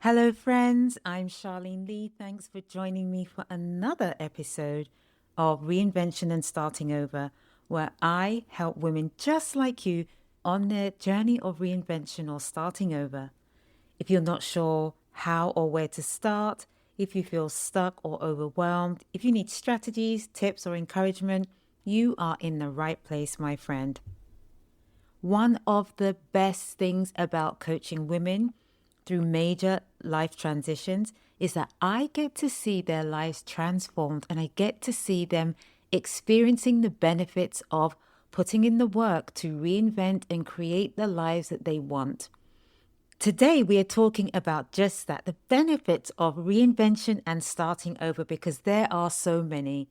Hello, friends. I'm Charlene Lee. Thanks for joining me for another episode of Reinvention and Starting Over, where I help women just like you on their journey of reinvention or starting over. If you're not sure how or where to start, if you feel stuck or overwhelmed, if you need strategies, tips, or encouragement, you are in the right place, my friend. One of the best things about coaching women through major life transitions is that I get to see their lives transformed and I get to see them experiencing the benefits of putting in the work to reinvent and create the lives that they want. Today, we are talking about just that, the benefits of reinvention and starting over, because there are so many.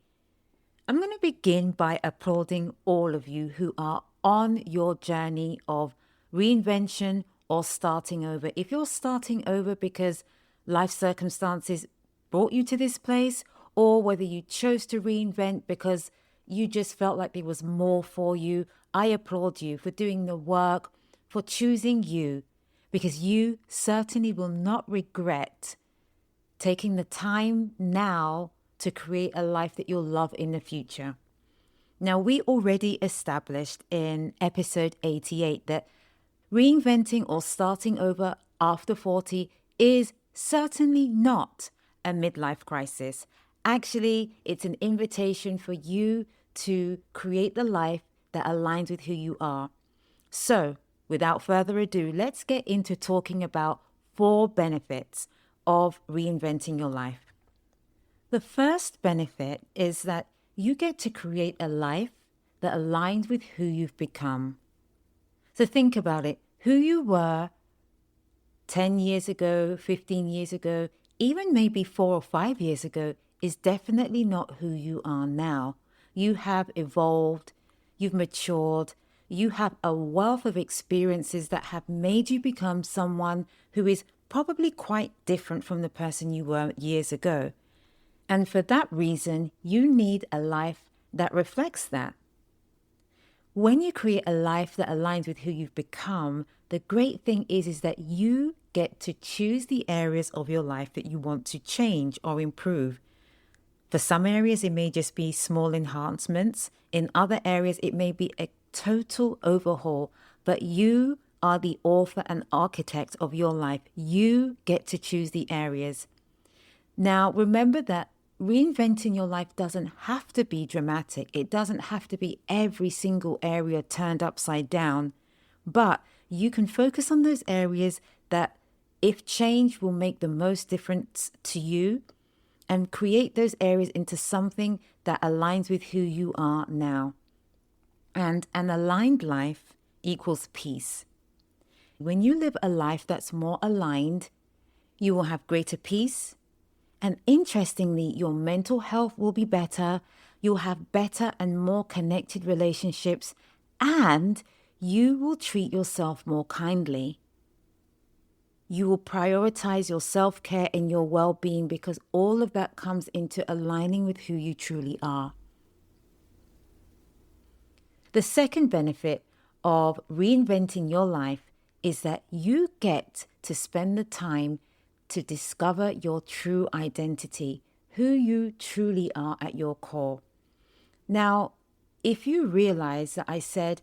I'm going to begin by applauding all of you who are on your journey of reinvention or starting over. If you're starting over because life circumstances brought you to this place, or whether you chose to reinvent because you just felt like there was more for you, I applaud you for doing the work, for choosing you, because you certainly will not regret taking the time now to create a life that you'll love in the future. Now, we already established in episode 88 that reinventing or starting over after 40 is certainly not a midlife crisis. Actually, it's an invitation for you to create the life that aligns with who you are. So, without further ado, let's get into talking about 4 benefits of reinventing your life. The first benefit is that you get to create a life that aligns with who you've become. So think about it. Who you were 10 years ago, 15 years ago, even maybe 4 or 5 years ago is definitely not who you are now. You have evolved, you've matured, you have a wealth of experiences that have made you become someone who is probably quite different from the person you were years ago. And for that reason, you need a life that reflects that. When you create a life that aligns with who you've become, the great thing is that you get to choose the areas of your life that you want to change or improve. For some areas, it may just be small enhancements. In other areas, it may be a total overhaul. But you are the author and architect of your life. You get to choose the areas. Now, remember that reinventing your life doesn't have to be dramatic. It doesn't have to be every single area turned upside down. But you can focus on those areas that, if change, will make the most difference to you, and create those areas into something that aligns with who you are now. And an aligned life equals peace. When you live a life that's more aligned, you will have greater peace. And interestingly, your mental health will be better. You'll have better and more connected relationships, and you will treat yourself more kindly. You will prioritize your self-care and your well-being, because all of that comes into aligning with who you truly are. The second benefit of reinventing your life is that you get to spend the time to discover your true identity, who you truly are at your core. Now, if you realize that I said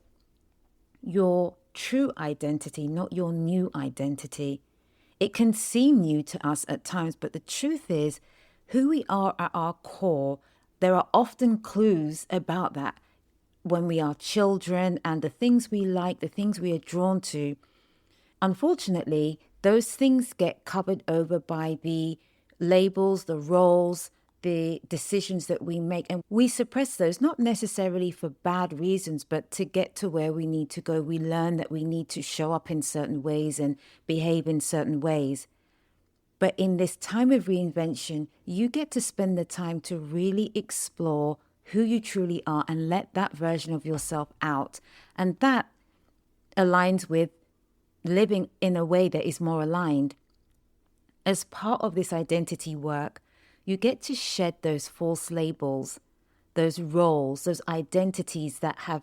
your true identity, not your new identity, it can seem new to us at times, but the truth is, who we are at our core, there are often clues about that when we are children, and the things we like, the things we are drawn to. Unfortunately, those things get covered over by the labels, the roles, the decisions that we make. And we suppress those, not necessarily for bad reasons, but to get to where we need to go. We learn that we need to show up in certain ways and behave in certain ways. But in this time of reinvention, you get to spend the time to really explore who you truly are and let that version of yourself out. And that aligns with living in a way that is more aligned. As part of this identity work, you get to shed those false labels, those roles, those identities that have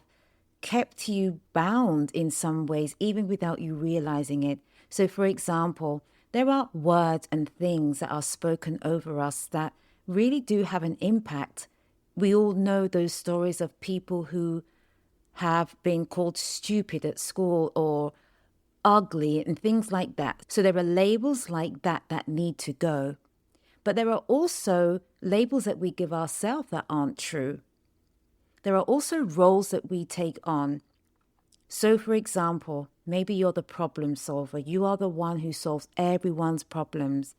kept you bound in some ways, even without you realizing it. So, for example, There are words and things that are spoken over us that really do have an impact. We all know those stories of people who have been called stupid at school or ugly and things like that. So there are labels like that that need to go. But there are also labels that we give ourselves that aren't true. There are also roles that we take on. So, for example, maybe you're the problem solver. You are the one who solves everyone's problems.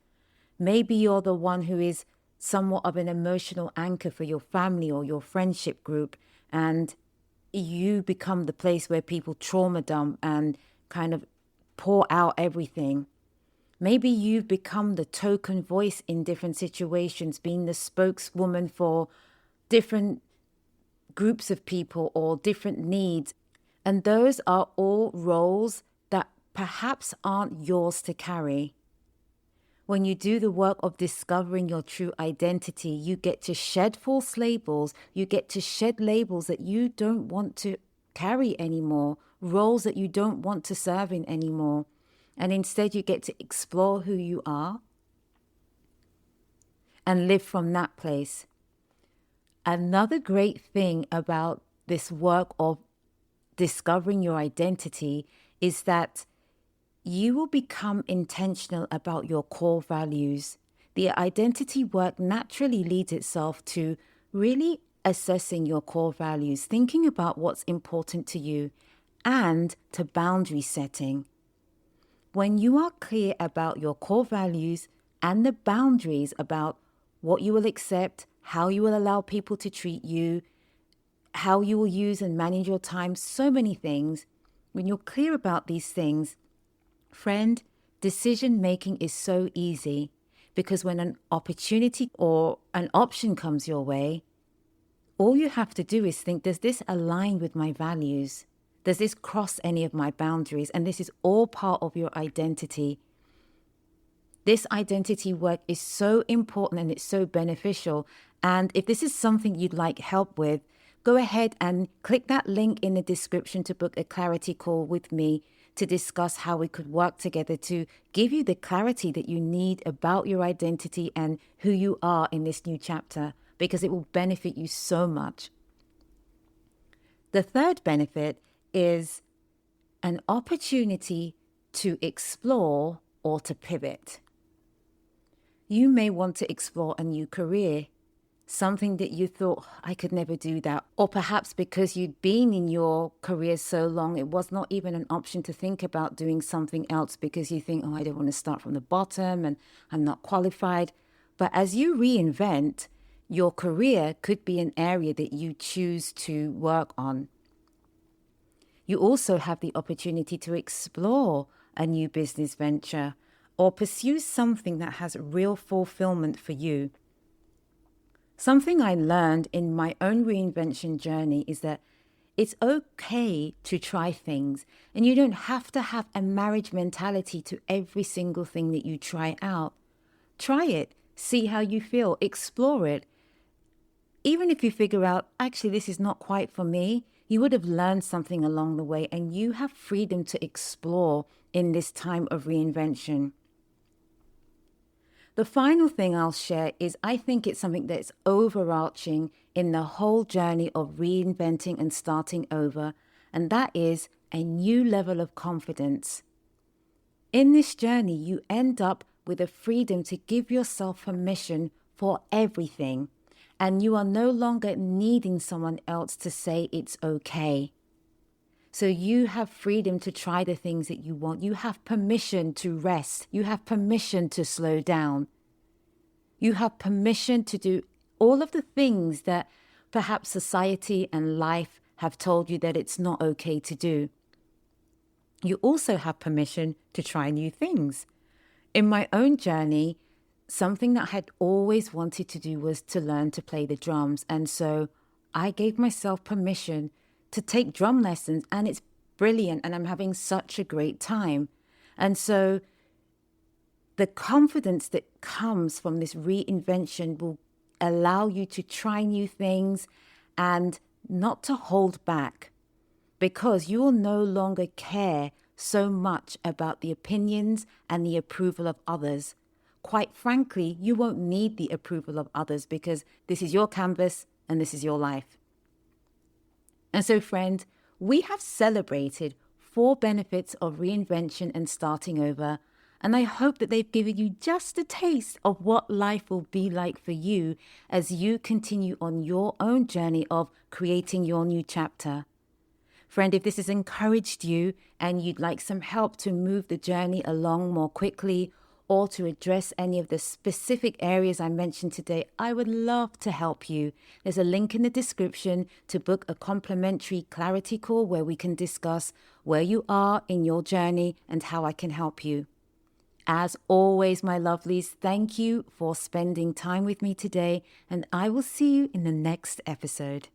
Maybe you're the one who is somewhat of an emotional anchor for your family or your friendship group, and you become the place where people trauma dump and kind of pour out everything. Maybe you've become the token voice in different situations, being the spokeswoman for different groups of people or different needs. And those are all roles that perhaps aren't yours to carry. When you do the work of discovering your true identity, you get to shed false labels. You get to shed labels that you don't want to carry anymore, roles that you don't want to serve in anymore. And instead, you get to explore who you are and live from that place. Another great thing about this work of discovering your identity is that you will become intentional about your core values. The identity work naturally leads itself to really assessing your core values, thinking about what's important to you, and to boundary setting. When you are clear about your core values and the boundaries about what you will accept, how you will allow people to treat you, how you will use and manage your time, so many things. When you're clear about these things, friend, decision making is so easy, because when an opportunity or an option comes your way, all you have to do is think, does this align with my values? Does this cross any of my boundaries? And this is all part of your identity. This identity work is so important and it's so beneficial. And if this is something you'd like help with, go ahead and click that link in the description to book a clarity call with me to discuss how we could work together to give you the clarity that you need about your identity and who you are in this new chapter, because it will benefit you so much. The third benefit is an opportunity to explore or to pivot. You may want to explore a new career, something that you thought, I could never do that. Or perhaps because you'd been in your career so long, it was not even an option to think about doing something else because you think, oh, I don't want to start from the bottom and I'm not qualified. But as you reinvent, your career could be an area that you choose to work on. You also have the opportunity to explore a new business venture or pursue something that has real fulfillment for you. Something I learned in my own reinvention journey is that it's okay to try things, and you don't have to have a marriage mentality to every single thing that you try out. Try it, see how you feel, explore it. Even if you figure out, actually, this is not quite for me, you would have learned something along the way, and you have freedom to explore in this time of reinvention. The final thing I'll share is I think it's something that's overarching in the whole journey of reinventing and starting over, and that is a new level of confidence. In this journey, you end up with a freedom to give yourself permission for everything, and you are no longer needing someone else to say it's okay. So you have freedom to try the things that you want. You have permission to rest. You have permission to slow down. You have permission to do all of the things that perhaps society and life have told you that it's not okay to do. You also have permission to try new things. In my own journey, something that I had always wanted to do was to learn to play the drums. And so I gave myself permission to take drum lessons, and it's brilliant, and I'm having such a great time. And so the confidence that comes from this reinvention will allow you to try new things and not to hold back, because you will no longer care so much about the opinions and the approval of others. Quite frankly, you won't need the approval of others because this is your canvas and this is your life. And so, friend, we have celebrated 4 benefits of reinvention and starting over. And I hope that they've given you just a taste of what life will be like for you as you continue on your own journey of creating your new chapter. Friend, if this has encouraged you and you'd like some help to move the journey along more quickly or to address any of the specific areas I mentioned today, I would love to help you. There's a link in the description to book a complimentary clarity call where we can discuss where you are in your journey and how I can help you. As always, my lovelies, thank you for spending time with me today, and I will see you in the next episode.